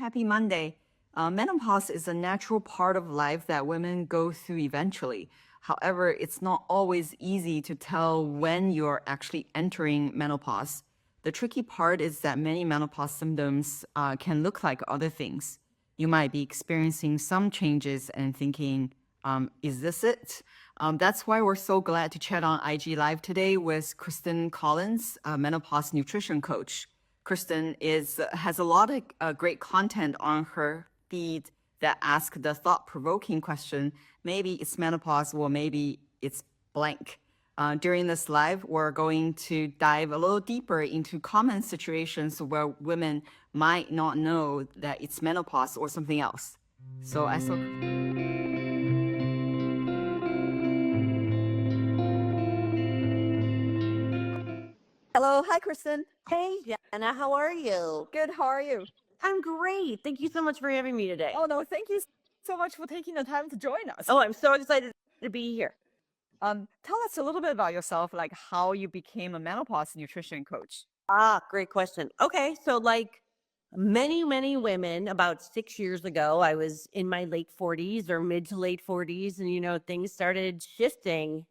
Happy Monday. Menopause is a natural part of life that women go through eventually. However, it's not always easy to tell when you're actually entering menopause. The tricky part is that many menopause symptoms can look like other things. You might be experiencing some changes and thinking, is this it? That's why we're so glad to chat on IG Live today with Kristin Collins, a menopause nutrition coach. Kristin has a lot of great content on her feed that ask the thought-provoking question, maybe it's menopause or maybe it's blank. During this live, we're going to dive a little deeper into common situations where women might not know that it's menopause or something else. So I saw. Hello, hi, Kristin. Hey, Jenna, how are you? Good, how are you? I'm great. Thank you so much for having me today. Oh, no, thank you so much for taking the time to join us. Oh, I'm so excited to be here. Tell us a little bit about yourself, like how you became a menopause nutrition coach. Great question. Okay, so like many women, about 6 years ago, I was in my late 40s or mid to late 40s, and things started shifting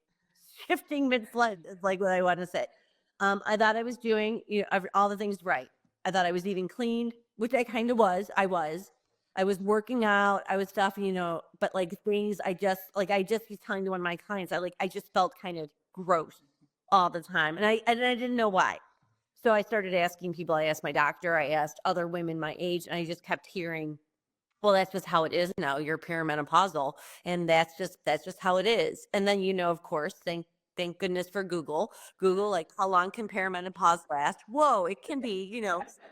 mid-flood is like what I want to say. I thought I was doing all the things right. I thought I was eating clean, which I kind of was. I was working out, I was stuff, but like things I just was telling to one of my clients, I just felt kind of gross all the time. And I didn't know why. So I started asking people. I asked my doctor, I asked other women my age, and I just kept hearing, well, that's just how it is now. You're perimenopausal, and that's just how it is. And then, of course, thank goodness for Google. Google, like, how long can perimenopause last? Whoa, it can be,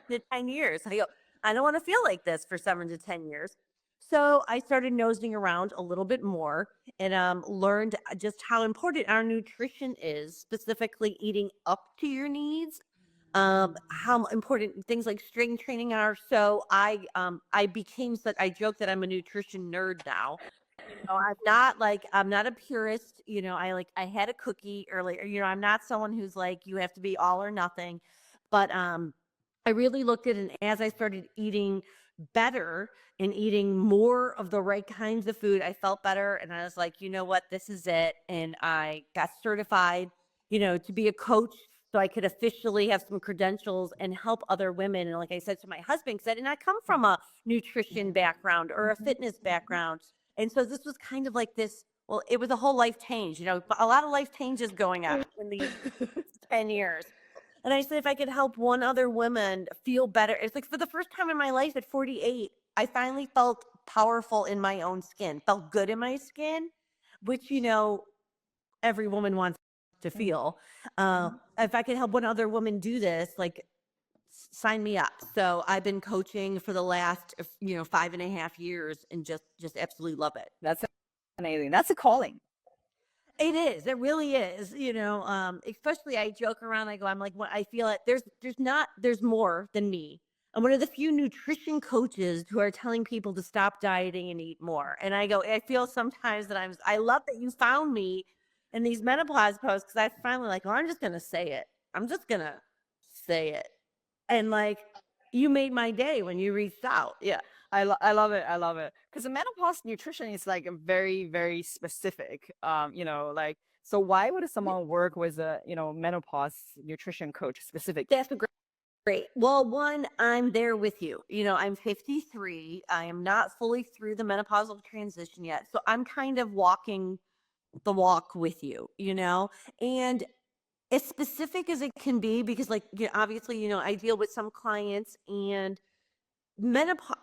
to 10 years. I go, I don't want to feel like this for 7 to 10 years. So I started nosing around a little bit more and learned just how important our nutrition is, specifically eating up to your needs, how important things like strength training are. So I became such, I joke that I'm a nutrition nerd now. I'm not a purist. I had a cookie earlier. I'm not someone who's like, you have to be all or nothing. But I really looked at it, and as I started eating better and eating more of the right kinds of food, I felt better. And I was like, you know what, this is it. And I got certified, to be a coach, so I could officially have some credentials and help other women. And like I said to my husband, because I did not come from a nutrition background or a fitness background. And so this was kind of like this, well, it was a whole life change, a lot of life changes going on in these 10 years. And I said, if I could help one other woman feel better, it's like for the first time in my life at 48, I finally felt powerful in my own skin, felt good in my skin, which, every woman wants to feel. If I could help one other woman do this, like, sign me up. So I've been coaching for the last, 5.5 years and just absolutely love it. That's amazing. That's a calling. It is. It really is. Especially I joke around. I'm like, when I feel it, there's more than me. I'm one of the few nutrition coaches who are telling people to stop dieting and eat more. And I feel sometimes that I love that you found me in these menopause posts, because I finally like, well, I'm just going to say it. I'm just going to say it. And like, you made my day when you reached out. Yeah, I love it. I love it. Because the menopause nutrition is like a very, very specific, so why would someone work with a, menopause nutrition coach specific? That's a great. Well, one, I'm there with you. I'm 53. I am not fully through the menopausal transition yet. So I'm kind of walking the walk with you, and as specific as it can be, because like, obviously, I deal with some clients, and menopause,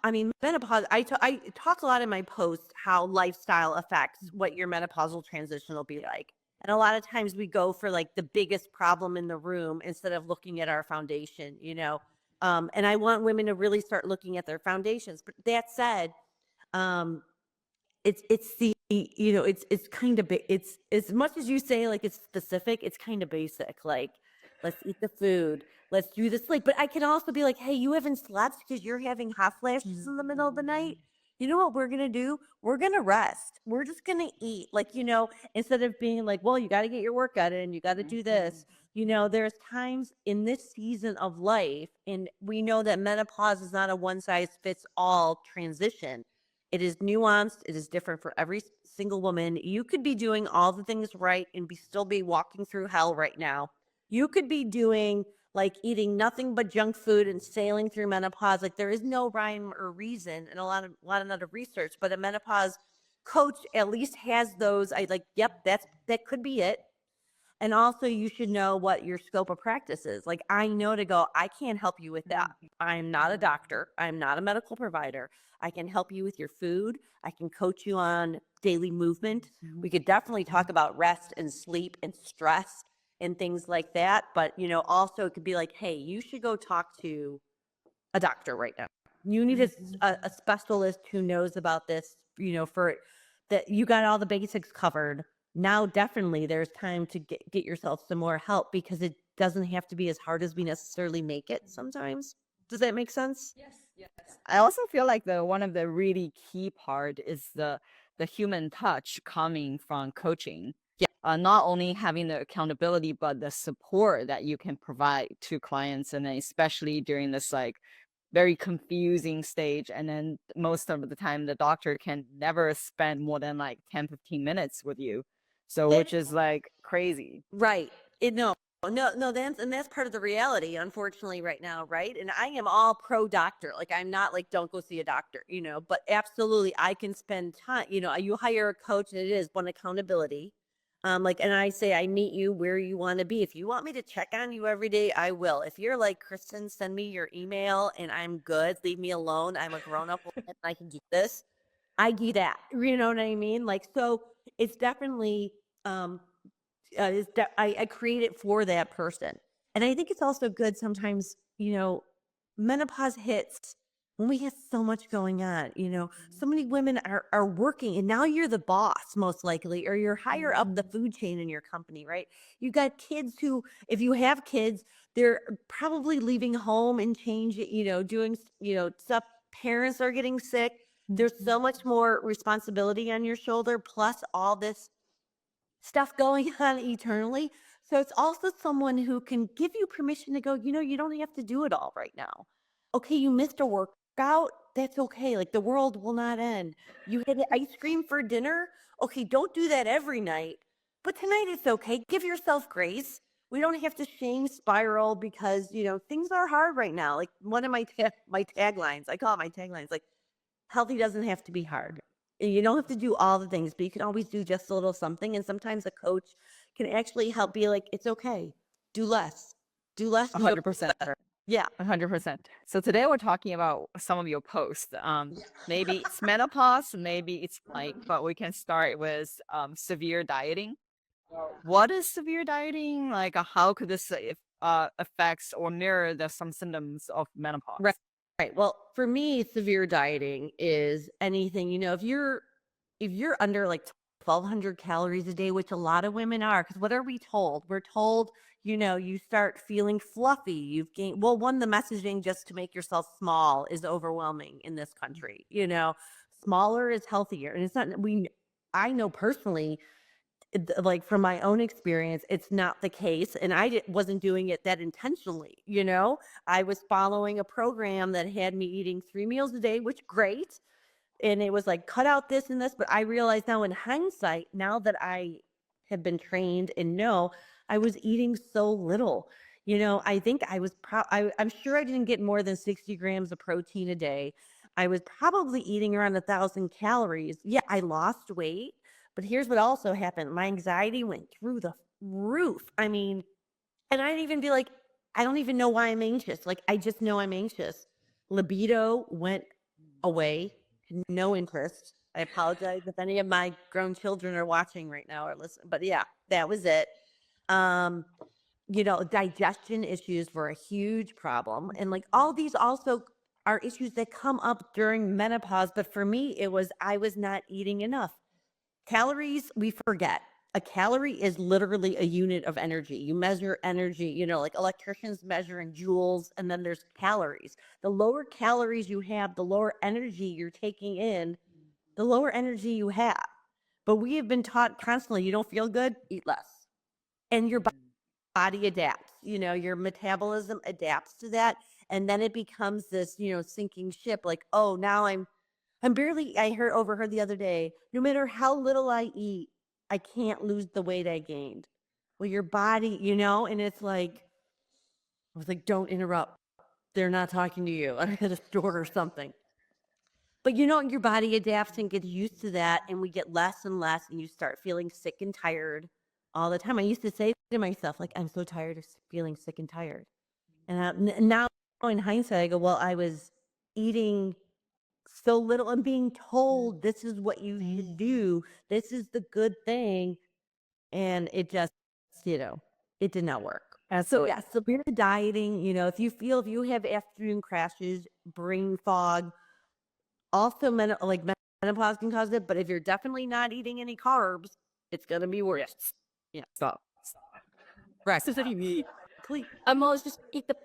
I talk a lot in my posts how lifestyle affects what your menopausal transition will be like. And a lot of times we go for like the biggest problem in the room instead of looking at our foundation, and I want women to really start looking at their foundations. But that said, um, it's the, it's kind of, it's as much as you say, like, it's specific, it's kind of basic. Like, let's eat the food, let's do the sleep. But I can also be like, hey, you haven't slept because you're having hot flashes in the middle of the night. You know what we're going to do? We're going to rest. We're just going to eat. Like, instead of being like, well, you got to get your workout in, you got to do this. There's times in this season of life, and we know that menopause is not a one size fits all transition. It is nuanced, it is different for every single woman. You could be doing all the things right and still be walking through hell right now. You could be doing like eating nothing but junk food and sailing through menopause. Like there is no rhyme or reason, and a lot of other research, but a menopause coach at least has those. I like, yep, that could be it. And also, you should know what your scope of practice is. Like, I know to go, I can't help you with that. I'm not a doctor. I'm not a medical provider. I can help you with your food. I can coach you on daily movement. We could definitely talk about rest and sleep and stress and things like that. But, also it could be like, hey, you should go talk to a doctor right now. You need a specialist who knows about this, for that you got all the basics covered. Now, definitely there's time to get yourself some more help because it doesn't have to be as hard as we necessarily make it sometimes. Does that make sense? I also feel like the one of the really key part is the human touch coming from coaching. Yeah. Not only having the accountability, but the support that you can provide to clients, and then especially during this like very confusing stage. And then most of the time, the doctor can never spend more than like 10-15 minutes with you. So, which is like crazy. Right. No, that's part of the reality, unfortunately, right now, right? And I am all pro doctor. Like I'm not like don't go see a doctor, but absolutely I can spend time, you hire a coach and it is one accountability. And I say I meet you where you want to be. If you want me to check on you every day, I will. If you're like, Kristen, send me your email and I'm good. Leave me alone. I'm a grown-up woman. And I can do this. I do that. You know what I mean? Like, so it's definitely um I create it for that person. And I think it's also good sometimes, menopause hits when we have so much going on. So many women are working and now you're the boss most likely, or you're higher up the food chain in your company, right? You got kids who, if you have kids, they're probably leaving home and change, doing, stuff. Parents are getting sick. There's so much more responsibility on your shoulder, plus all this stuff going on eternally. So it's also someone who can give you permission to go, you don't have to do it all right now. Okay, you missed a workout. That's okay. Like the world will not end. You had ice cream for dinner. Okay, don't do that every night. But tonight it's okay. Give yourself grace. We don't have to shame spiral because, things are hard right now. Like one of my taglines, I call it my taglines, like healthy doesn't have to be hard. You don't have to do all the things, but you can always do just a little something. And sometimes a coach can actually help be like, it's okay. Do less. Do less. And you'll be 100%. better. Yeah. 100%. So today we're talking about some of your posts. Maybe it's menopause, maybe it's like, but we can start with severe dieting. What is severe dieting? Like, how could this affects or mirror some symptoms of Right. menopause? Right. Well, for me, severe dieting is anything, if you're under like 1,200 calories a day, which a lot of women are, because what are we told? We're told, you start feeling fluffy. You've gained, well, one, the messaging just to make yourself small is overwhelming in this country. Smaller is healthier. And it's not, I know personally, like from my own experience, it's not the case. And wasn't doing it that intentionally. I was following a program that had me eating 3 meals a day, which great. And it was like, cut out this and this. But I realize now in hindsight, now that I have been trained and know, I was eating so little. I think I was, I'm sure I didn't get more than 60 grams of protein a day. I was probably eating around 1,000 calories. Yeah, I lost weight. But here's what also happened. My anxiety went through the roof. I mean, and I'd even be like, I don't even know why I'm anxious. Like, I just know I'm anxious. Libido went away, no interest. I apologize if any of my grown children are watching right now or listening, but yeah, that was it. Um, digestion issues were a huge problem. And like all these also are issues that come up during menopause. But for me, it was I was not eating enough. Calories, we forget. A calorie is literally a unit of energy. You measure energy, like electricians measure in joules, and then there's calories. The lower calories you have, the lower energy you're taking in, the lower energy you have. But we have been taught constantly, you don't feel good, eat less. And your body adapts, your metabolism adapts to that. And then it becomes this, sinking ship. Like, oh, now I'm barely, overheard the other day, no matter how little I eat, I can't lose the weight I gained. Well, your body, and it's like, I was like, don't interrupt. They're not talking to you. I'm at a store or something. But your body adapts and gets used to that, and we get less and less, and you start feeling sick and tired all the time. I used to say to myself, like, I'm so tired of feeling sick and tired. And now in hindsight, I go, well, I was eating so little and being told this is what you should do. This is the good thing. And it just, it did not work. So yeah, severe dieting, if you have afternoon crashes, brain fog, also menopause can cause it, but if you're definitely not eating any carbs, it's gonna be worse. Yeah. Stop. Exactly. I'm always just eat the.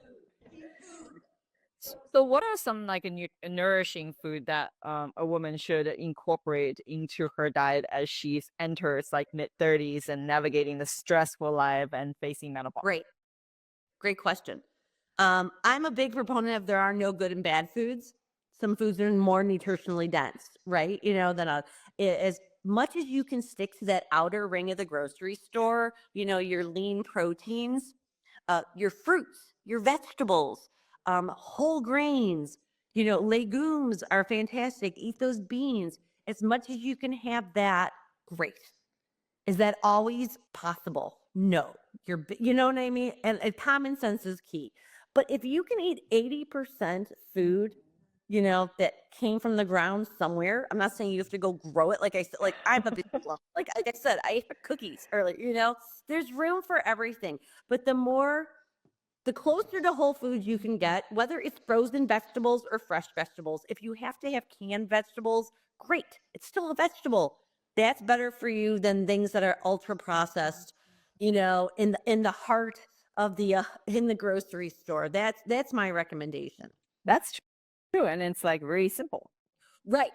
So, what are some like nourishing food that a woman should incorporate into her diet as she enters like mid 30s and navigating the stressful life and facing menopause? Great question. I'm a big proponent of there are no good and bad foods. Some foods are more nutritionally dense, right? As much as you can stick to that outer ring of the grocery store, your lean proteins, your fruits, your vegetables, whole grains, legumes are fantastic. Eat those beans. As much as you can have that, great. Is that always possible? No. You know what I mean? And common sense is key. But if you can eat 80% food, that came from the ground somewhere, I'm not saying you have to go grow it. Like I said, like I'm a big, like I said, I ate cookies earlier, there's room for everything. But the closer to whole foods you can get, whether it's frozen vegetables or fresh vegetables, if you have to have canned vegetables, great. It's still a vegetable. That's better for you than things that are ultra processed, in the heart of the in the grocery store. That's my recommendation. That's true, and it's like very simple. Right.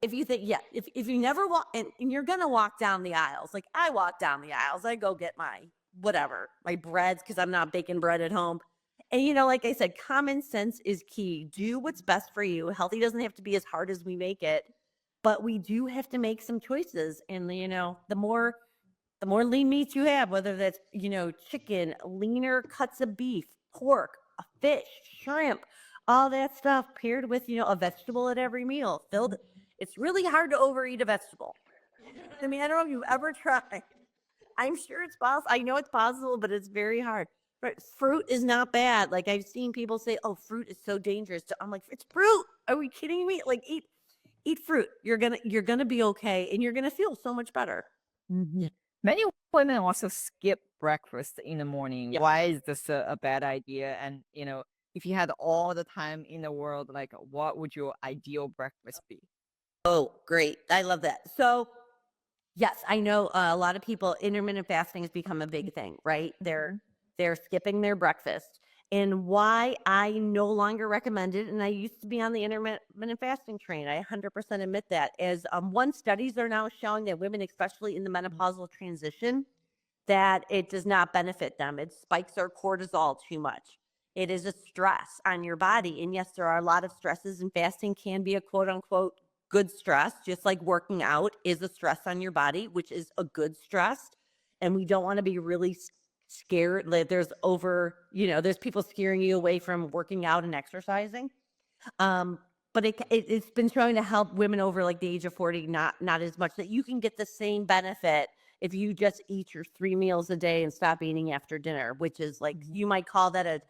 If you think, yeah, if you never walk, and you're going to walk down the aisles, like I walk down the aisles, I go get my whatever, my breads, because I'm not baking bread at home. And, like I said, common sense is key. Do what's best for you. Healthy doesn't have to be as hard as we make it, but we do have to make some choices. And, the more lean meats you have, whether that's, chicken, leaner cuts of beef, pork, a fish, shrimp, all that stuff paired with, a vegetable at every meal. It's really hard to overeat a vegetable. I mean, I don't know if you've ever tried. I'm sure it's possible. I know it's possible, but it's very hard. But fruit is not bad. Like I've seen people say, "Oh, fruit is so dangerous." I'm like, "It's fruit. Are we kidding me? Like eat fruit. You're gonna be okay, and you're gonna feel so much better." Many women also skip breakfast in the morning. Yeah. Why is this a bad idea? And if you had all the time in the world, like what would your ideal breakfast be? Oh, great. I love that. So, yes, I know a lot of people, intermittent fasting has become a big thing, right? They're skipping their breakfast. And why I no longer recommend it, and I used to be on the intermittent fasting train. I 100% admit that. As one, studies are now showing that women, especially in the menopausal transition, that it does not benefit them. It spikes our cortisol too much. It is a stress on your body. And yes, there are a lot of stresses, and fasting can be a quote unquote good stress, just like working out is a stress on your body, which is a good stress. And we don't want to be really scared. Like there's people scaring you away from working out and exercising. Um, but it's been shown to help women over like the age of 40, not as much, that you can get the same benefit if you just eat your 3 meals a day and stop eating after dinner, which is like, you might call that a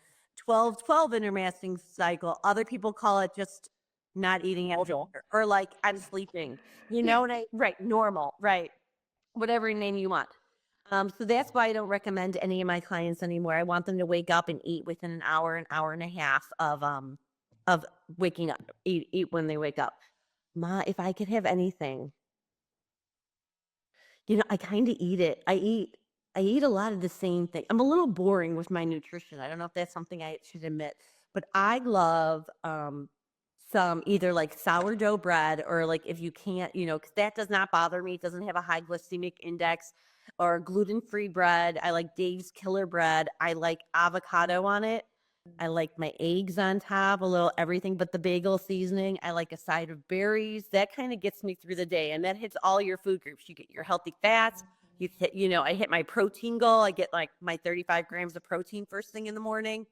12-12 intermittent cycle. Other people call it just not eating after dinner, or like I'm sleeping, right, normal, right, whatever name you want. So that's why I don't recommend any of my clients anymore. I want them to wake up and eat within an hour and a half of waking up. Eat when they wake up. Ma, if I could have anything, I kind of eat it. I eat a lot of the same thing. I'm a little boring with my nutrition. I don't know if that's something I should admit, but I love some either like sourdough bread, or like if you can't, because that does not bother me. It doesn't have a high glycemic index. or gluten-free bread. I like Dave's Killer Bread. I like avocado on it. I like my eggs on top, a little everything but the bagel seasoning. I like a side of berries. That kind of gets me through the day, and that hits all your food groups. You get your healthy fats. You hit, I hit my protein goal. I get like my 35 grams of protein first thing in the morning.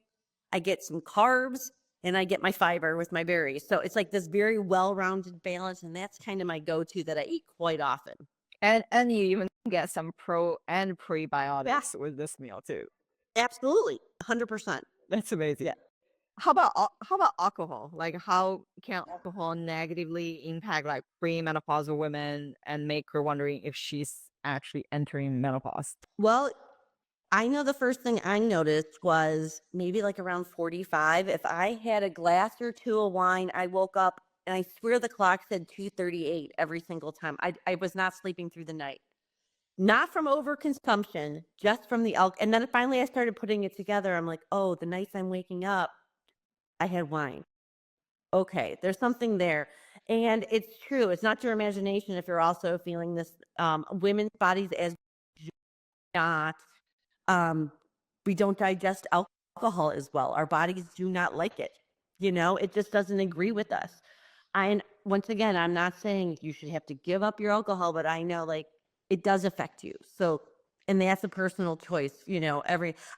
I get some carbs, and I get my fiber with my berries. So it's like this very well-rounded balance, and that's kind of my go-to that I eat quite often. And you even get some pro and prebiotics with this meal too. Absolutely, 100%. That's amazing. Yeah. How about alcohol? Like, how can alcohol negatively impact like premenopausal women and make her wondering if she's actually entering menopause? Well, I know the first thing I noticed was maybe like around 45. If I had a glass or two of wine, I woke up and I swear the clock said 2:38 every single time. I was not sleeping through the night. Not from overconsumption, just from the alcohol. And then finally I started putting it together. I'm like, oh, the nights I'm waking up, I had wine. Okay, there's something there. And it's true. It's not your imagination if you're also feeling this. Women's bodies as not we don't digest alcohol as well. Our bodies do not like it. It just doesn't agree with us. And once again, I'm not saying you should have to give up your alcohol, but I know like it does affect you. So, and that's a personal choice.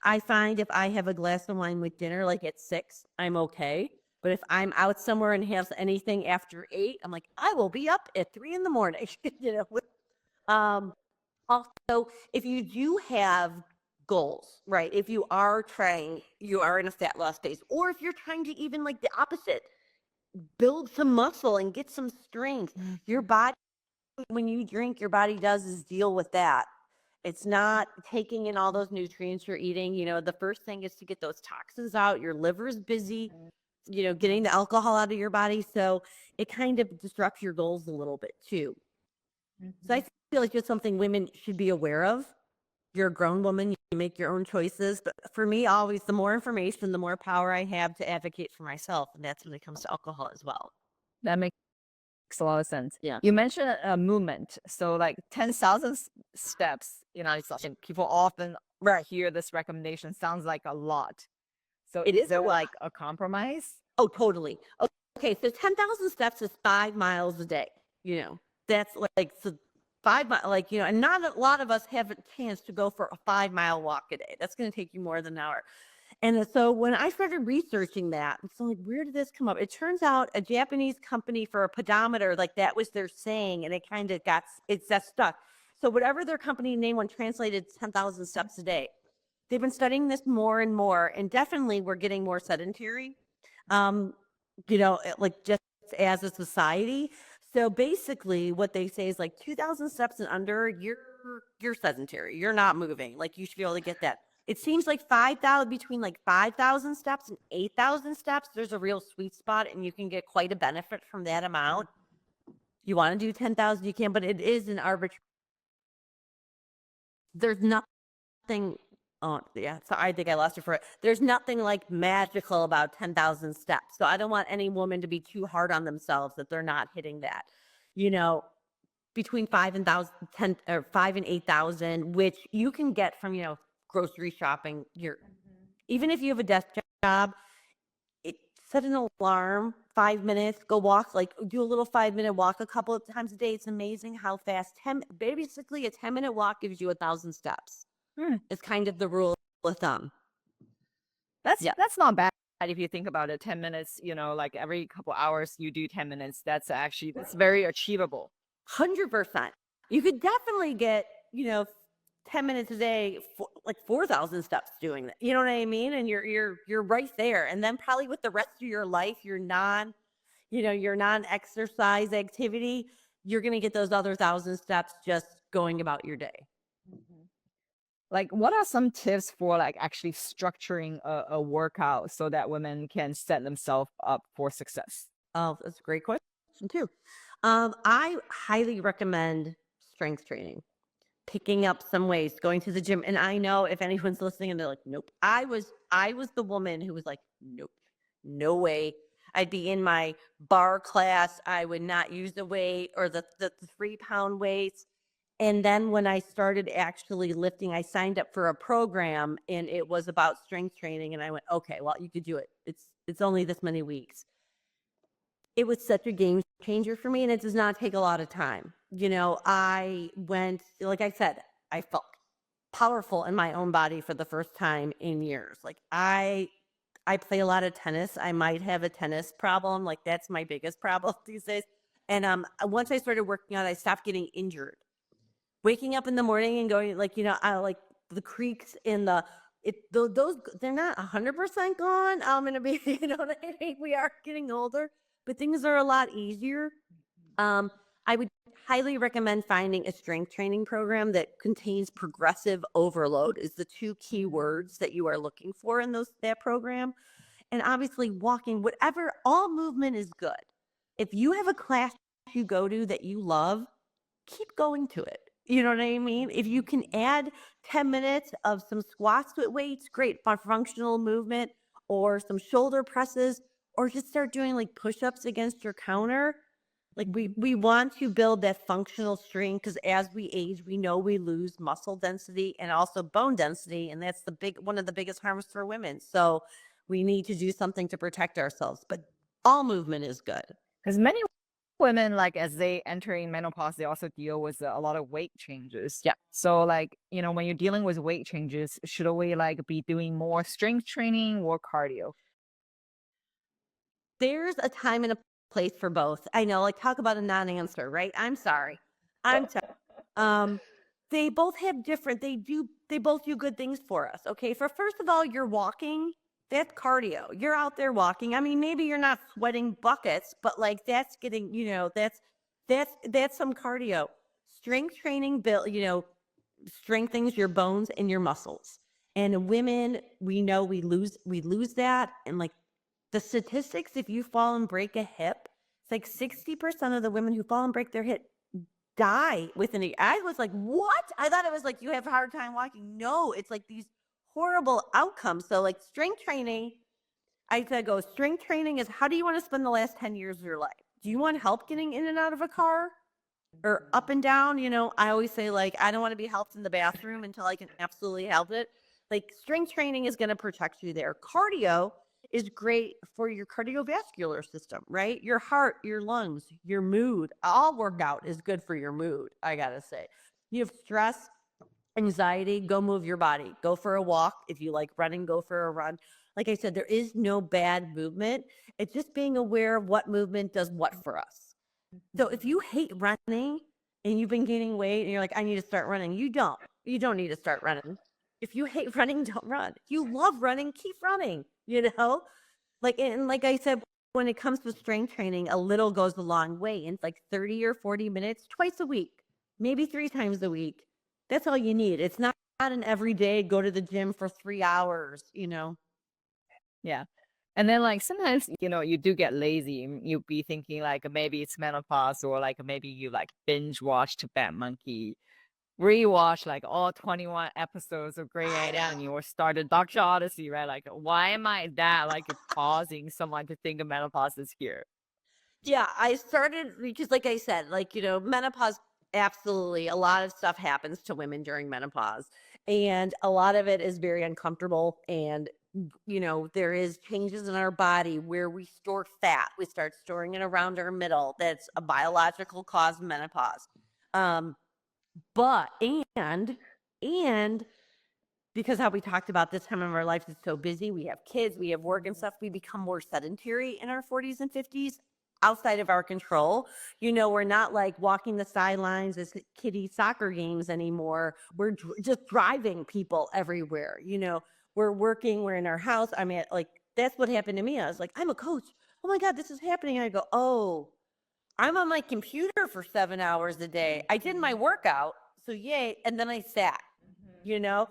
I find if I have a glass of wine with dinner, like at 6, I'm okay. But if I'm out somewhere and have anything after 8, I'm like, I will be up at 3 in the morning. Um, Also, if you do have goals, right? If you are in a fat loss phase, or if you're trying to even like the opposite, build some muscle and get some strength. Your body, when you drink, your body does is deal with that. It's not taking in all those nutrients you're eating. The first thing is to get those toxins out. Your liver is busy, getting the alcohol out of your body. So it kind of disrupts your goals a little bit too. So I feel like it's something women should be aware of. You're a grown woman, you make your own choices. But for me, always the more information, the more power I have to advocate for myself. And that's when it comes to alcohol as well. That makes a lot of sense. Yeah. You mentioned a movement. So like 10,000 steps, exhaustion. People often hear this recommendation. Sounds like a lot. So It is a lot. like a compromise? Oh, totally. Okay, so 10,000 steps is 5 miles a day. That's like, so 5 miles, like, and not a lot of us have a chance to go for a 5-mile walk a day. That's going to take you more than an hour. And so when I started researching that, it's like, where did this come up? It turns out a Japanese company for a pedometer, like that was their saying, and it kind of got stuck. So whatever their company name when translated 10,000 steps a day, they've been studying this more and more, and definitely we're getting more sedentary, like just as a society. So basically what they say is like 2,000 steps and under, you're sedentary. You're not moving. Like you should be able to get that. It seems like 5,000, between like 5,000 steps and 8,000 steps, there's a real sweet spot, and you can get quite a benefit from that amount. You want to do 10,000, you can, but it is an arbitrary. There's nothing. Oh, yeah. So I think I lost you for it. There's nothing like magical about 10,000 steps. So I don't want any woman to be too hard on themselves that they're not hitting that. Between 5 and 8,000, which you can get from, grocery shopping. Even if you have a desk job, set an alarm, 5 minutes, go walk, like do a little 5-minute walk a couple of times a day. It's amazing how fast basically a 10-minute walk gives you 1,000 steps. It's kind of the rule of thumb. That's not bad if you think about it. 10 minutes, like every couple hours you do 10 minutes. That's very achievable. 100%. You could definitely get, 10 minutes a day, like 4,000 steps doing that. You know what I mean? And you're right there. And then probably with the rest of your life, your non-exercise activity, you're going to get those other 1,000 steps just going about your day. Like, what are some tips for like actually structuring a workout so that women can set themselves up for success? Oh, that's a great question too. I highly recommend strength training, picking up some weights, going to the gym. And I know if anyone's listening and they're like, nope, I was the woman who was like, nope, no way. I'd be in my bar class. I would not use the weight or the 3-pound weights. And then when I started actually lifting, I signed up for a program and it was about strength training. And I went, okay, well, you could do it. It's only this many weeks. It was such a game changer for me, and it does not take a lot of time. I went, like I said, I felt powerful in my own body for the first time in years. Like I play a lot of tennis. I might have a tennis problem. Like that's my biggest problem these days. And once I started working out, I stopped getting injured. Waking up in the morning and going I like the creaks in those they're not 100% gone. I'm gonna be what I mean? We are getting older, but things are a lot easier. I would highly recommend finding a strength training program that contains progressive overload is the two key words that you are looking for in that program. And obviously walking, whatever, all movement is good. If you have a class you go to that you love, keep going to it. You know what I mean? If you can add 10 minutes of some squats with weights, great for functional movement, or some shoulder presses, or just start doing like push-ups against your counter. Like we want to build that functional strength because as we age, we know we lose muscle density and also bone density, and that's one of the biggest harms for women. So we need to do something to protect ourselves. But all movement is good. Because many women, like as they entering menopause, they also deal with a lot of weight changes. Yeah. So like, when you're dealing with weight changes, should we like be doing more strength training or cardio? There's a time and a place for both. I know, like talk about a non-answer, right? I'm sorry. I'm sorry. They both have they both do good things for us. Okay. For first of all, you're walking. That's cardio. You're out there walking. I mean, maybe you're not sweating buckets, but like that's getting, that's some cardio. Strength training strengthens your bones and your muscles. And women, we know we lose that. And like the statistics, if you fall and break a hip, it's like 60% of the women who fall and break their hip die within a. I was like, what? I thought it was like you have a hard time walking. No, it's like these horrible outcomes. So like strength training, I said go strength training is how do you want to spend the last 10 years of your life? Do you want help getting in and out of a car or up and down? I always say like I don't want to be helped in the bathroom until I can absolutely help it. Like strength training is going to protect you there. Cardio is great for your cardiovascular system, right? Your heart, your lungs, your mood. All workout is good for your mood, I gotta say. You have stress, anxiety, go move your body. Go for a walk. If you like running, go for a run. Like I said, there is no bad movement. It's just being aware of what movement does what for us. So if you hate running and you've been gaining weight and you're like, I need to start running, you don't. You don't need to start running. If you hate running, don't run. If you love running, keep running, Like I said, when it comes to strength training, a little goes a long way. And it's like 30 or 40 minutes twice a week, maybe 3 times a week. That's all you need. It's not an everyday go to the gym for 3 hours. Yeah. And then like sometimes, you do get lazy. You be thinking like maybe it's menopause or like maybe you like binge watched Bad Monkey, rewatch like all 21 episodes of Grey Anatomy or started Dr. Odyssey, right? Like why am I that like causing someone to think of menopause is here? Yeah, I started because like I said, menopause, absolutely. A lot of stuff happens to women during menopause. And a lot of it is very uncomfortable. And, there is changes in our body where we store fat. We start storing it around our middle. That's a biological cause of menopause. Um, but and because how we talked about this time of our life is so busy, we have kids, we have work and stuff, we become more sedentary in our 40s and 50s outside of our control. We're not like walking the sidelines as kiddie soccer games anymore. We're just driving people everywhere. We're working, we're in our house. I mean, like, that's what happened to me. I was like, I'm a coach. Oh my God, this is happening. And I go, oh, I'm on my computer for 7 hours a day. I did my workout. So yay. And then I sat, you know?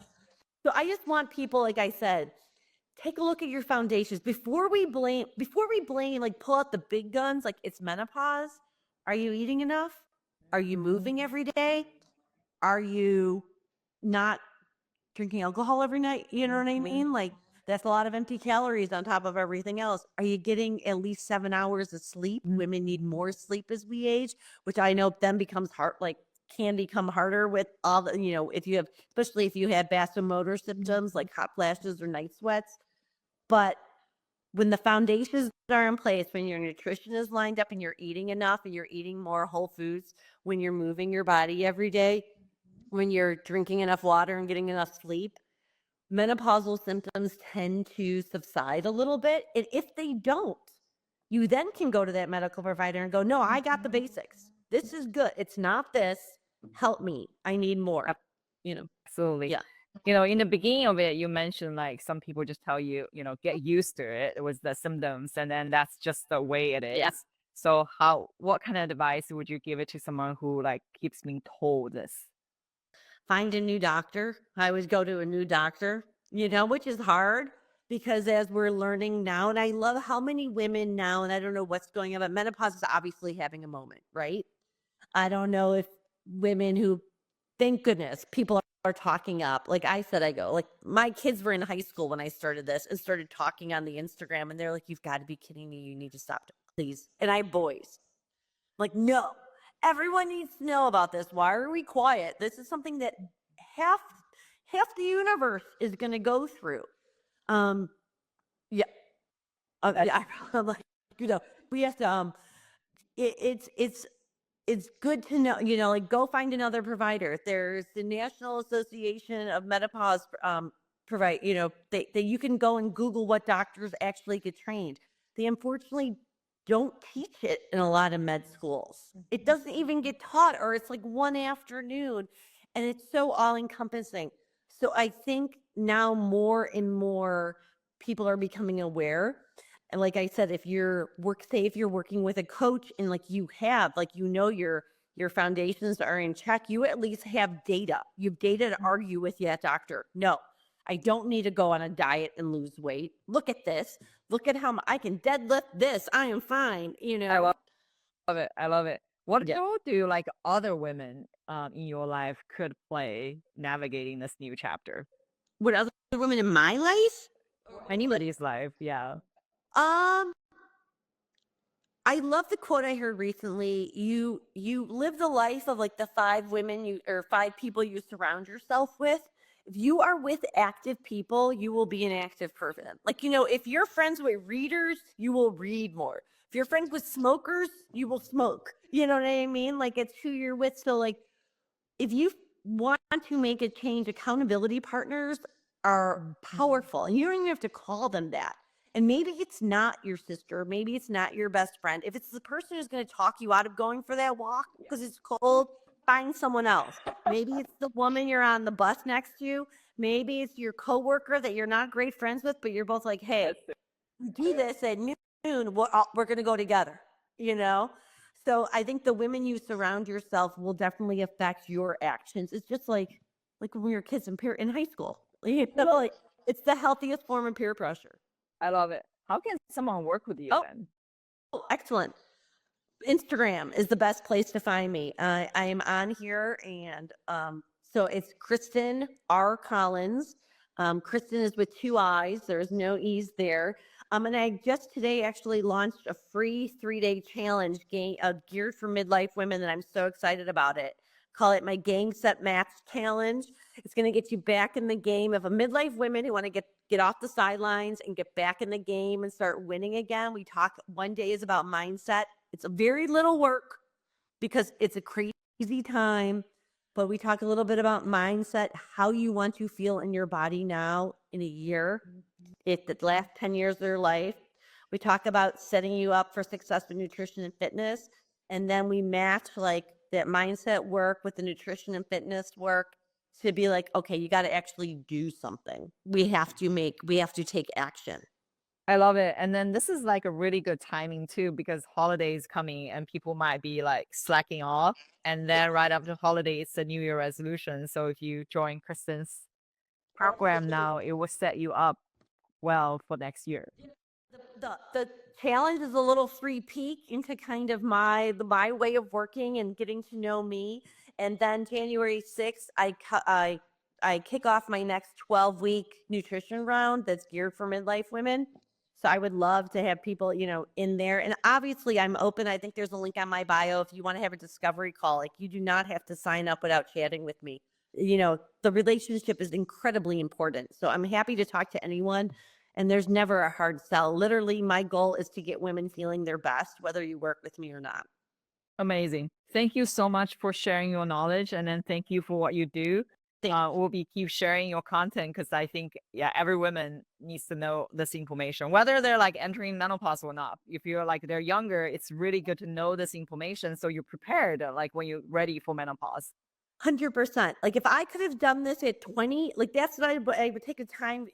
So I just want people, like I said, take a look at your foundations before we blame, like pull out the big guns, like it's menopause. Are you eating enough? Are you moving every day? Are you not drinking alcohol every night? You know what I mean? Like that's a lot of empty calories on top of everything else. Are you getting at least 7 hours of sleep? Women need more sleep as we age, which I know then becomes hard, like can become harder with all the, if you have, especially if you have vasomotor symptoms like hot flashes or night sweats. But when the foundations are in place, when your nutrition is lined up and you're eating enough and you're eating more whole foods, when you're moving your body every day, when you're drinking enough water and getting enough sleep, menopausal symptoms tend to subside a little bit. And if they don't, you then can go to that medical provider and go, no, I got the basics. This is good. It's not this. Help me. I need more. Absolutely. Yeah. In the beginning of it, you mentioned like some people just tell you, get used to it with the symptoms, and then that's just the way it is. Yeah. So what kind of advice would you give it to someone who like keeps being told this? Find a new doctor. I always go to a new doctor, which is hard because as we're learning now, and I love how many women now, and I don't know what's going on, but menopause is obviously having a moment, right? I don't know if women who, thank goodness, people are talking up. Like I said, like my kids were in high school when I started this and started talking on the Instagram, and they're like, you've got to be kidding me. You need to stop, please. And I have boys. Like, no, everyone needs to know about this. Why are we quiet? This is something that half the universe is going to go through. Yeah. Yeah. I'm like, we have to, it's good to know, like go find another provider. There's the National Association of Menopause provide, that you can go and Google what doctors actually get trained. They unfortunately don't teach it in a lot of med schools. It doesn't even get taught, or it's like one afternoon, and it's so all encompassing. So I think now more and more people are becoming aware. And like I said, if you're working with a coach and like your foundations are in check, you at least have data. You have data to argue with that doctor. No, I don't need to go on a diet and lose weight. Look at this. Look at how I can deadlift this. I am fine. I love it. I love it. What Yeah. role do like other women in your life could play navigating this new chapter? What other women in my life? Anybody's life, yeah. Um, I love the quote I heard recently. You live the life of like the 5 people you surround yourself with. If you are with active people, you will be an active person. Like, if you're friends with readers, you will read more. If you're friends with smokers, you will smoke. You know what I mean? Like, it's who you're with. So like, if you want to make a change, accountability partners are powerful, and you don't even have to call them that. And maybe it's not your sister, maybe it's not your best friend. If it's the person who's going to talk you out of going for that walk because it's cold, find someone else. Maybe it's the woman you're on the bus next to. Maybe it's your coworker that you're not great friends with, but you're both like, hey, we do this at noon, we're going to go together, So I think the women you surround yourself will definitely affect your actions. It's just like when we were kids in high school, like it's the healthiest form of peer pressure. I love it. How can someone work with you then? Oh, excellent. Instagram is the best place to find me. I am on here, and so it's Kristin R. Collins. Kristin is with 2 I's. There's no E's there. And I just today actually launched a free 3-day challenge geared for midlife women, and I'm so excited about it. Call it my Game Set Match Challenge. It's going to get you back in the game of a midlife women who want to get off the sidelines and get back in the game and start winning again. We talk, one day is about mindset. It's a very little work because it's a crazy time, but we talk a little bit about mindset, how you want to feel in your body now in a year, if the last 10 years of their life. We talk about setting you up for success with nutrition and fitness. And then we match like that mindset work with the nutrition and fitness work to be like, okay, you got to actually do something. We have to take action. I love it. And then this is like a really good timing too, because holidays coming and people might be like slacking off. And then right after holiday, it's a New Year resolution. So if you join Kristin's program now, it will set you up well for next year. The challenge is a little free peek into kind of my way of working and getting to know me. And then January 6th, I kick off my next 12-week nutrition round that's geared for midlife women. So I would love to have people, in there. And obviously I'm open. I think there's a link on my bio if you want to have a discovery call. Like, you do not have to sign up without chatting with me. The relationship is incredibly important. So I'm happy to talk to anyone, and there's never a hard sell. Literally, my goal is to get women feeling their best, whether you work with me or not. Amazing. Thank you so much for sharing your knowledge, and then thank you for what you do. Thank We'll be keep sharing your content because I think, yeah, every woman needs to know this information, whether they're like entering menopause or not. If you're like they're younger, it's really good to know this information so you're prepared, like when you're ready for menopause. 100%. Like, if I could have done this at 20, like, that's what I would take a time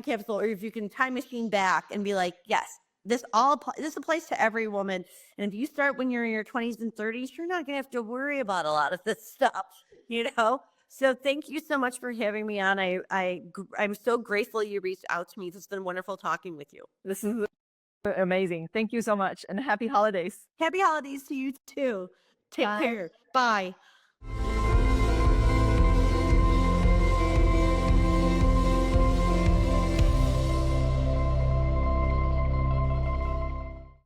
capsule, or if you can time machine back and be like, yes, this applies to every woman. And if you start when you're in your 20s and 30s, you're not gonna have to worry about a lot of this stuff, you know. So thank you so much for having me on. I'm so grateful you reached out to me. It's been wonderful talking with you. This is amazing. Thank you so much, and happy holidays. Happy holidays to you too. Take Bye. care. Bye.